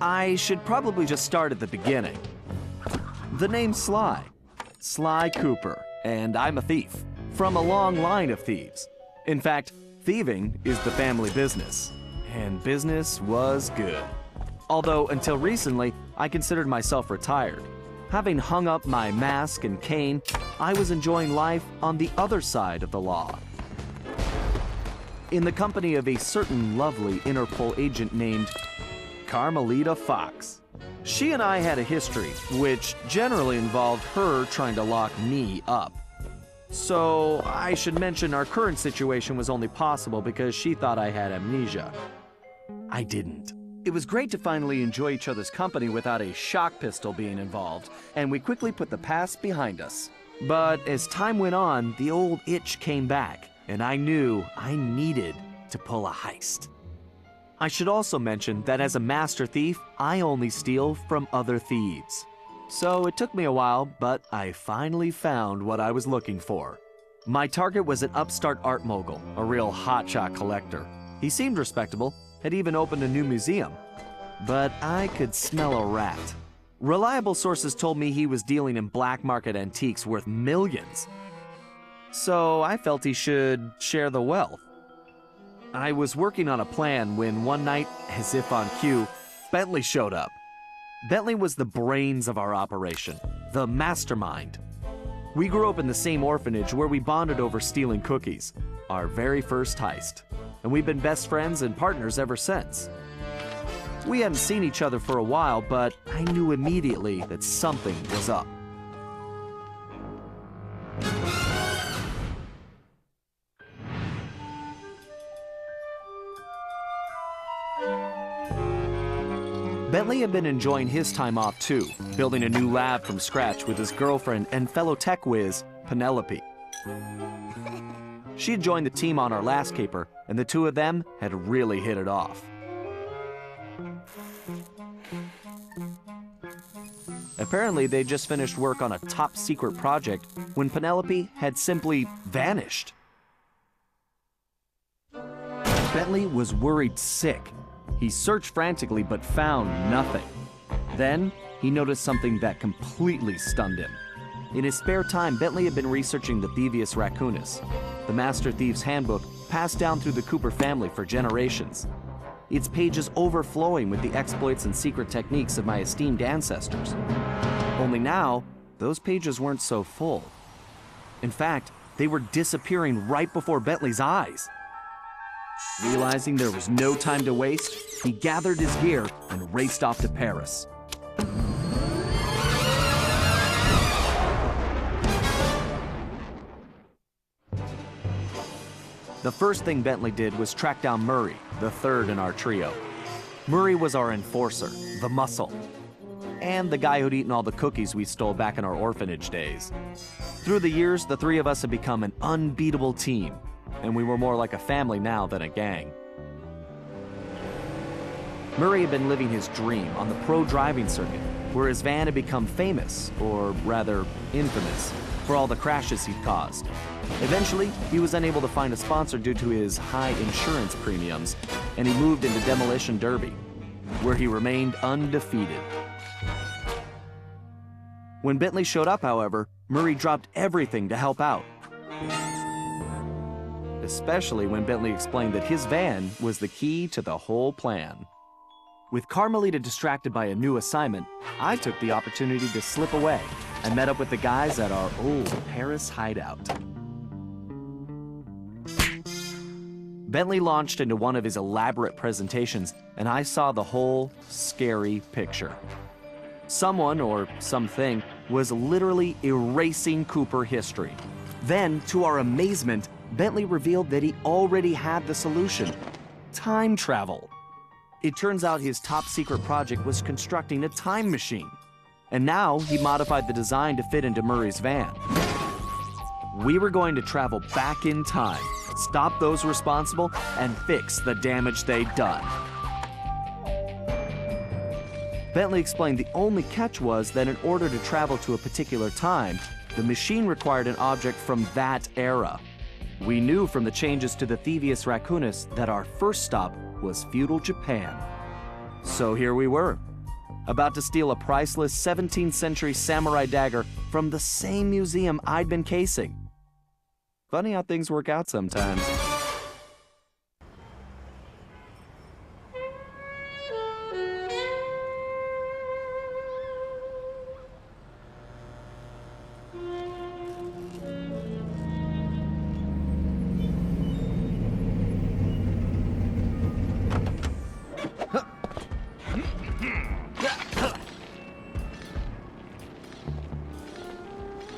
I should probably just start at the beginning. The name's Sly. Sly Cooper, and I'm a thief. From a long line of thieves. In fact, thieving is the family business. And business was good. Although, until recently, I considered myself retired. Having hung up my mask and cane, I was enjoying life on the other side of the law. In the company of a certain lovely Interpol agent named Carmelita Fox. She and I had a history, which generally involved her trying to lock me up. So I should mention our current situation was only possible because she thought I had amnesia. I didn't. It was great to finally enjoy each other's company without a shock pistol being involved, and we quickly put the past behind us. But as time went on, the old itch came back, and I knew I needed to pull a heist. I should also mention that as a master thief, I only steal from other thieves. So it took me a while, but I finally found what I was looking for. My target was an upstart art mogul, a real hotshot collector. He seemed respectable, had even opened a new museum. But I could smell a rat. Reliable sources told me he was dealing in black market antiques worth millions. So I felt he should share the wealth. I was working on a plan when one night, as if on cue, Bentley showed up. Bentley was the brains of our operation, the mastermind. We grew up in the same orphanage where we bonded over stealing cookies, our very first heist, and we've been best friends and partners ever since. We hadn't seen each other for a while, but I knew immediately that something was up. Bentley had been enjoying his time off too, building a new lab from scratch with his girlfriend and fellow tech whiz, Penelope. She had joined the team on our last caper, and the two of them had really hit it off. Apparently, they just finished work on a top secret project when Penelope had simply vanished. Bentley was worried sick. He searched frantically but found nothing. Then, he noticed something that completely stunned him. In his spare time, Bentley had been researching the Thieves Raccoonus, the Master Thief's handbook passed down through the Cooper family for generations. Its pages overflowing with the exploits and secret techniques of my esteemed ancestors. Only now, those pages weren't so full. In fact, they were disappearing right before Bentley's eyes. Realizing there was no time to waste, he gathered his gear and raced off to Paris. The first thing Bentley did was track down Murray, the third in our trio. Murray was our enforcer, the muscle, and the guy who'd eaten all the cookies we stole back in our orphanage days. Through the years, the three of us had become an unbeatable team, and we were more like a family now than a gang. Murray had been living his dream on the pro driving circuit, where his van had become famous, or rather infamous, for all the crashes he'd caused. Eventually, he was unable to find a sponsor due to his high insurance premiums, and he moved into Demolition Derby, where he remained undefeated. When Bentley showed up, however, Murray dropped everything to help out. Especially when Bentley explained that his van was the key to the whole plan. With Carmelita distracted by a new assignment, I took the opportunity to slip away and met up with the guys at our old Paris hideout. Bentley launched into one of his elaborate presentations, and I saw the whole scary picture. Someone, or something, was literally erasing Cooper history. Then, to our amazement, Bentley revealed that he already had the solution: time travel. It turns out his top secret project was constructing a time machine. And now he modified the design to fit into Murray's van. We were going to travel back in time, stop those responsible, and fix the damage they'd done. Bentley explained the only catch was that in order to travel to a particular time, the machine required an object from that era. We knew from the changes to the Thieves Raccoonus that our first stop was feudal Japan. So here we were, about to steal a priceless 17th century samurai dagger from the same museum I'd been casing. Funny how things work out sometimes.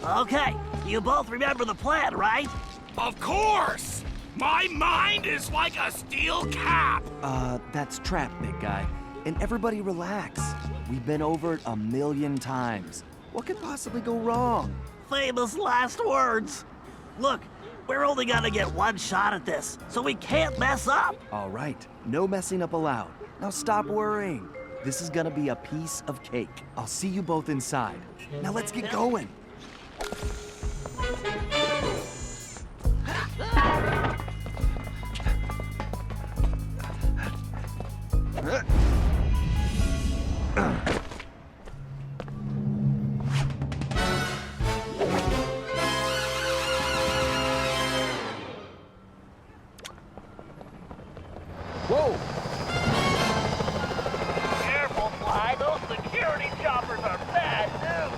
Okay, you both remember the plan, right? Of course! My mind is like a steel cap! That's trap, big guy. And everybody relax. We've been over it 1,000,000 times. What could possibly go wrong? Famous last words. Look, we're only gonna get one shot at this, so we can't mess up. All right, no messing up allowed. Now stop worrying. This is gonna be a piece of cake. I'll see you both inside. Now let's get going. Whoa! Careful, Sly. Those security choppers are bad news.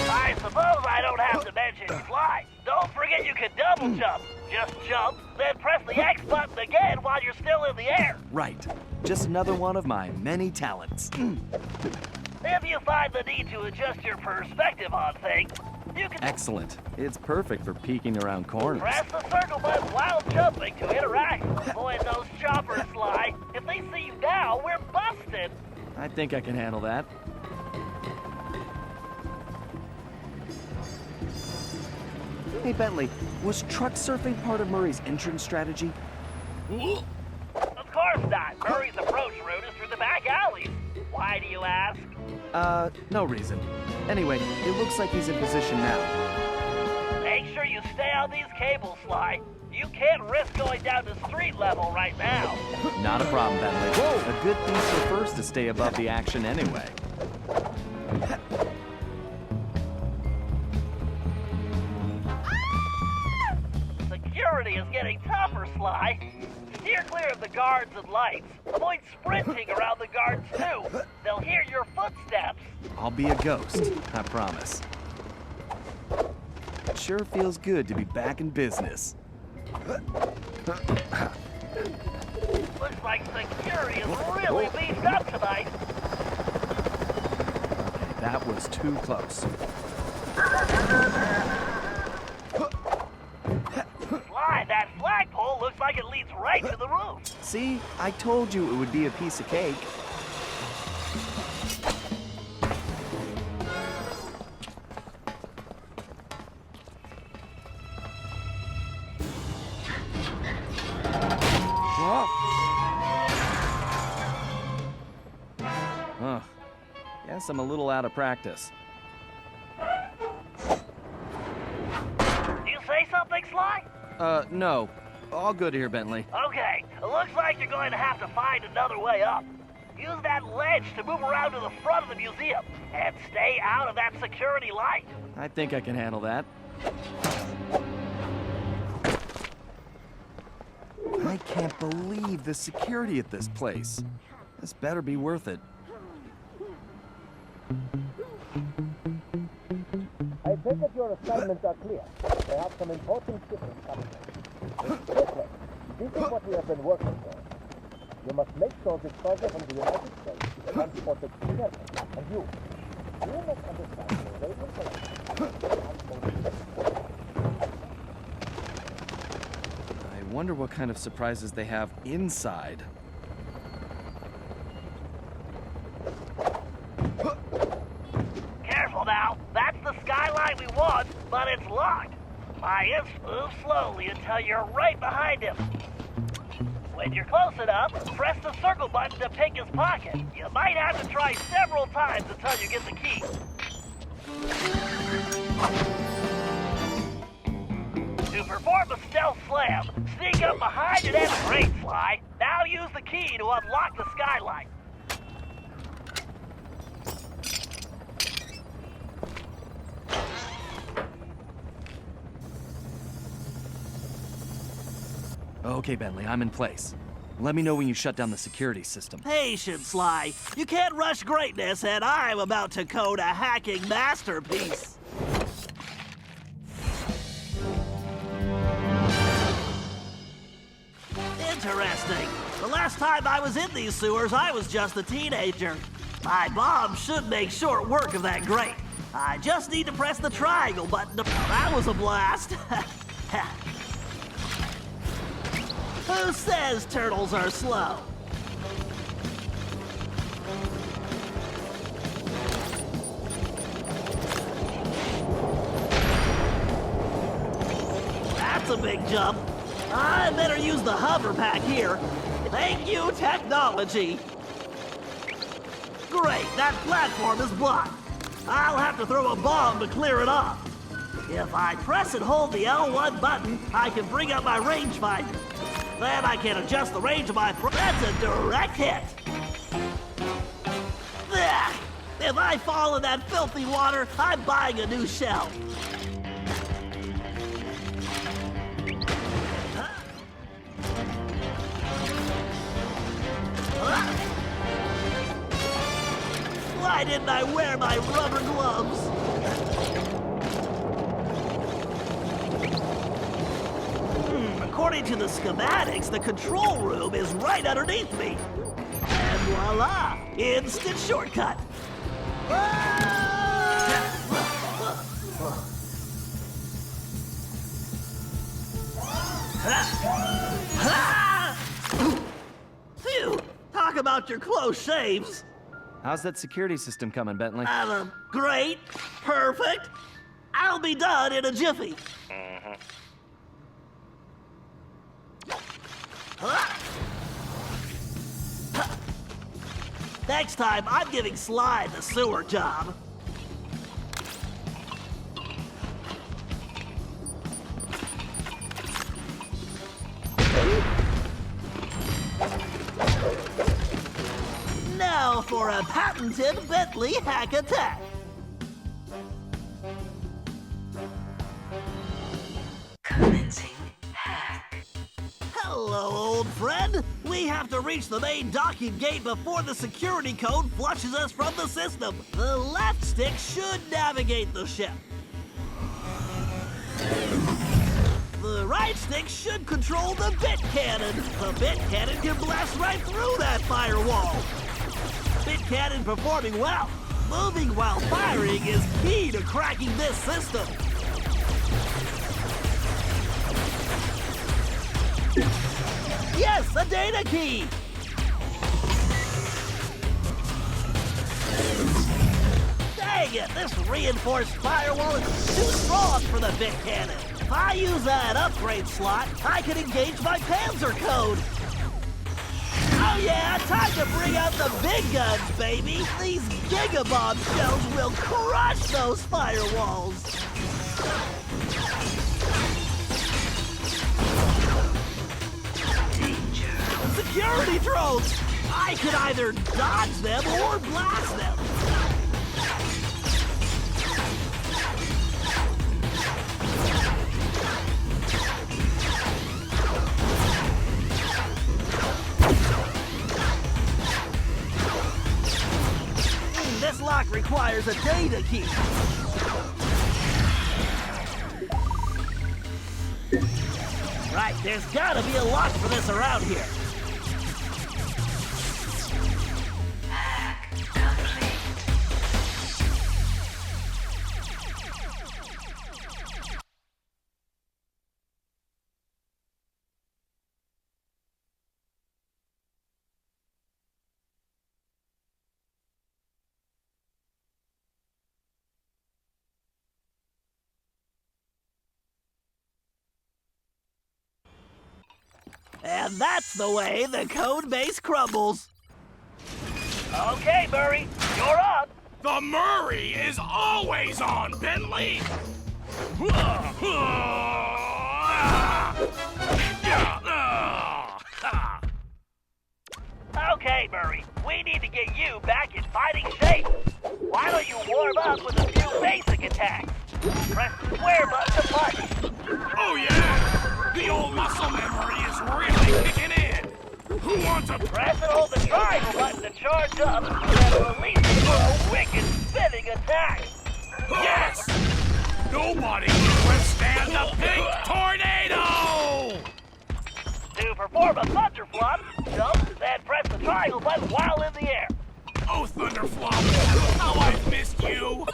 I suppose I don't have to mention Sly. Don't forget you can double jump. Just jump, then press the X button again while you're still in the air. Right. Just another one of my many talents. If you find the need to adjust your perspective on things, you can Excellent. It's perfect for peeking around corners. press the circle button while jumping to interact. Avoid those choppers, Sly. If they see you now, we're busted. I think I can handle that. Hey, Bentley, was truck surfing part of Murray's entrance strategy? Of course not. Murray's approach route is through the back alleys. Why do you ask? No reason. Anyway, it looks like he's in position now. Make sure you stay on these cables, Sly. You can't risk going down to street level right now. Not a problem, Bentley. Whoa! A good thing for first to stay above the action anyway. Security is getting tougher, Sly. Steer clear of the guards and lights. Avoid sprinting around the guards, too. They'll hear your footsteps. I'll be a ghost, I promise. It sure feels good to be back in business. Looks like security is really beefed up tonight. Okay, that was too close. Sly, that flagpole looks like it leads right to the roof. See, I told you it would be a piece of cake. Huh. Guess I'm a little out of practice. Do you say something, Sly? No. All good here, Bentley. Okay, it looks like you're going to have to find another way up. Use that ledge to move around to the front of the museum, and stay out of that security light. I think I can handle that. I can't believe the security at this place. This better be worth it. I take it your assignments are clear. They have some important shipments coming in. Okay, this is what we have been working for. You must make sure this treasure from the United States is transported carefully. And you must understand the rate of collection. I wonder what kind of surprises they have inside. Careful now, that's the skyline we want, but it's locked. Myers, move slowly until you're right behind him. When you're close enough, press the circle button to pick his pocket. You might have to try several times until you get the key. To perform a stealth slam, sneak up behind and that's great, Sly. Now use the key to unlock the skylight. Okay, Bentley, I'm in place. Let me know when you shut down the security system. Patience, Sly. You can't rush greatness, and I'm about to code a hacking masterpiece. Interesting. The last time I was in these sewers, I was just a teenager. My mom should make short work of that grate. I just need to press the triangle button to... That was a blast. Who says turtles are slow? That's a big jump. I better use the hover pack here. Thank you, technology. Great, that platform is blocked. I'll have to throw a bomb to clear it off. If I press and hold the L1 button, I can bring up my rangefinder. Then I can adjust the range of my... That's a direct hit. Ugh. If I fall in that filthy water, I'm buying a new shell. Why didn't I wear my rubber gloves? According to the schematics, the control room is right underneath me. And voila, instant shortcut. Phew, talk about your close shaves. How's that security system coming, Bentley? Great, perfect. I'll be done in a jiffy. Next time, I'm giving Sly the sewer job. Now for a patented Bentley hack attack. Commencing hack. Hello, old friend. We have to reach the main docking gate before the security code flushes us from the system. The left stick should navigate the ship. The right stick should control the bit cannon. The bit cannon can blast right through that firewall. Bit cannon performing well. Moving while firing is key to cracking this system. Yes, a data key! Dang it, this reinforced firewall is too strong for the bit cannon. If I use that upgrade slot, I can engage my Panzer code. Oh yeah, time to bring out the big guns, baby! These gigabomb shells will crush those firewalls! Security drones! I could either dodge them or blast them! This lock requires a data key. Right, there's gotta be a lock for this around here. Hack complete. And that's the way the code base crumbles. Okay, Murray, you're up. The Murray is always on, Bentley! triangle button to charge up, then release it for a wicked spinning attack. Yes! Nobody can withstand the pink tornado! To perform a thunderflop, jump, then press the triangle button while in the air. Oh, Thunderflop, how I've missed you!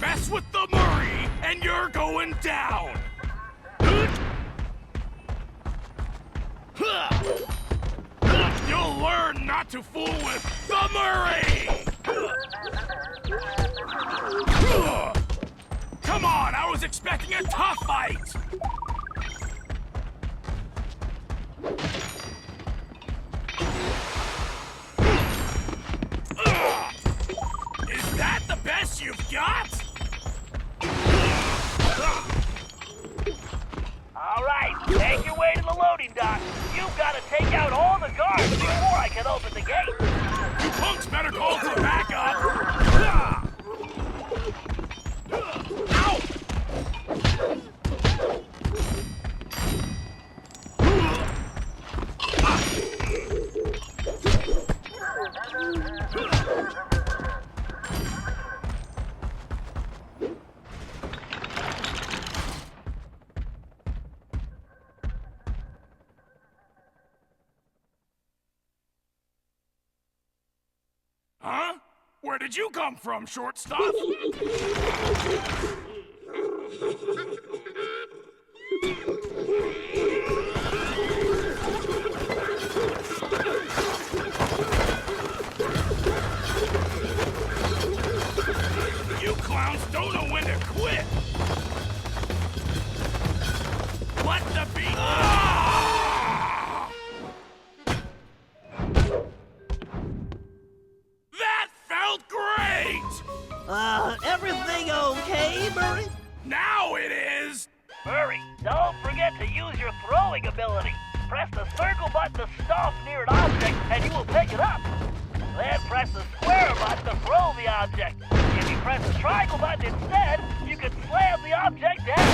Mess with the Murray, and you're going down! You'll learn not to fool with the Murray! Come on, I was expecting a tough fight! Is that the best you've got? All right, make your way to the loading dock. You've got to take out all the guards before I can open the gate. You punks better call for backup! Ow! Huh? Where did you come from, shortstop? You clowns don't know when to quit! Let the beat... Ah! That felt great! Everything okay, Murray? Now it is! Murray, don't forget to use your throwing ability. Press the circle button to stomp near an object, and you will pick it up. Then press the square button to throw the object. If you press the triangle button instead, you can slam the object down.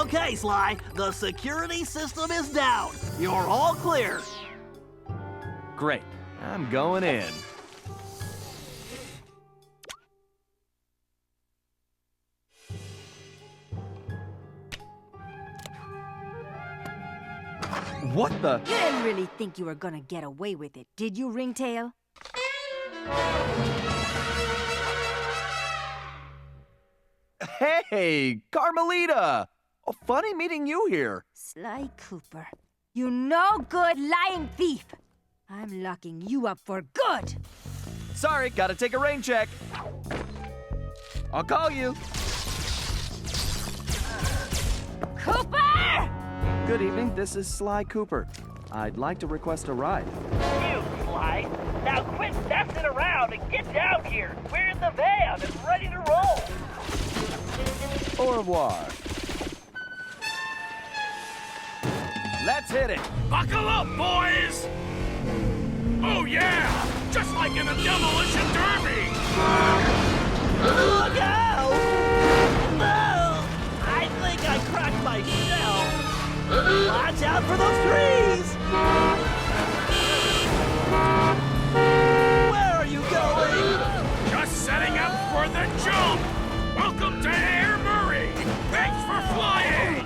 Okay, Sly, the security system is down. You're all clear. Great. I'm going in. What the? You didn't really think you were gonna get away with it, did you, Ringtail? Hey, Carmelita! Oh, funny meeting you here. Sly Cooper, you no good lying thief! I'm locking you up for good! Sorry, gotta take a rain check. I'll call you. Cooper! Good evening, this is Sly Cooper. I'd like to request a ride. You, Sly. Now quit messing around and get down here. We're in the van and ready to roll. Au revoir. Let's hit it. Buckle up, boys! Oh yeah! Just like in a demolition derby! Look out! No! I think I cracked my shell. Watch out for those trees! Where are you going? Just setting up for the jump! Welcome to Air Murray! Thanks for flying!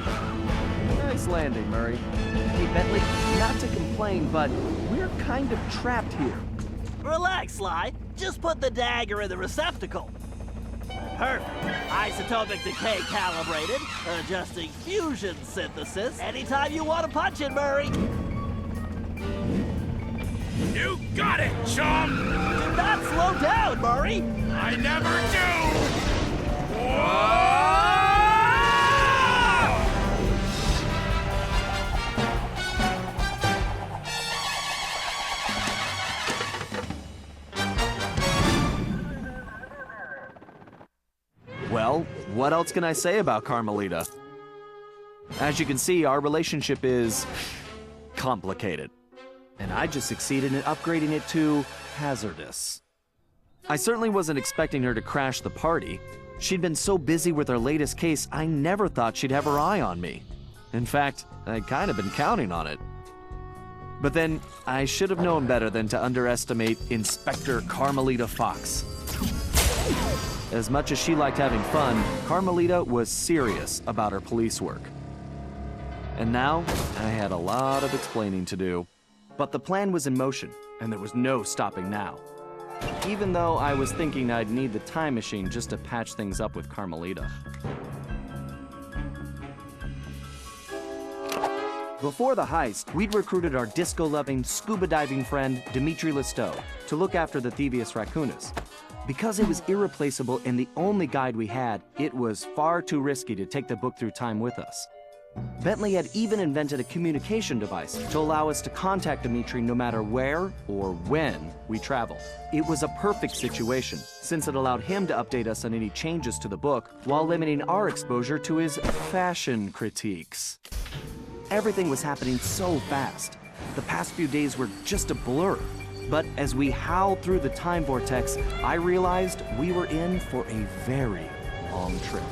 Nice landing, Murray. Hey, Bentley, not to complain, but we're kind of trapped here. Relax, Sly. Just put the dagger in the receptacle. Perfect. Isotopic decay calibrated. Adjusting fusion synthesis. Anytime you want to punch it, Murray. You got it, chum! Do not slow down, Murray. I never do! Whoa! Well, what else can I say about Carmelita? As you can see, our relationship is complicated. And I just succeeded in upgrading it to hazardous. I certainly wasn't expecting her to crash the party. She'd been so busy with her latest case, I never thought she'd have her eye on me. In fact, I'd kind of been counting on it. But then, I should have known better than to underestimate Inspector Carmelita Fox. As much as she liked having fun, Carmelita was serious about her police work. And now, I had a lot of explaining to do. But the plan was in motion, and there was no stopping now. Even though I was thinking I'd need the time machine just to patch things up with Carmelita. Before the heist, we'd recruited our disco-loving, scuba-diving friend, Dimitri Listeau, to look after the Thievius Raccoonus. Because it was irreplaceable and the only guide we had, it was far too risky to take the book through time with us. Bentley had even invented a communication device to allow us to contact Dimitri no matter where or when we traveled. It was a perfect situation, since it allowed him to update us on any changes to the book while limiting our exposure to his fashion critiques. Everything was happening so fast. The past few days were just a blur. But as we howled through the time vortex, I realized we were in for a very long trip.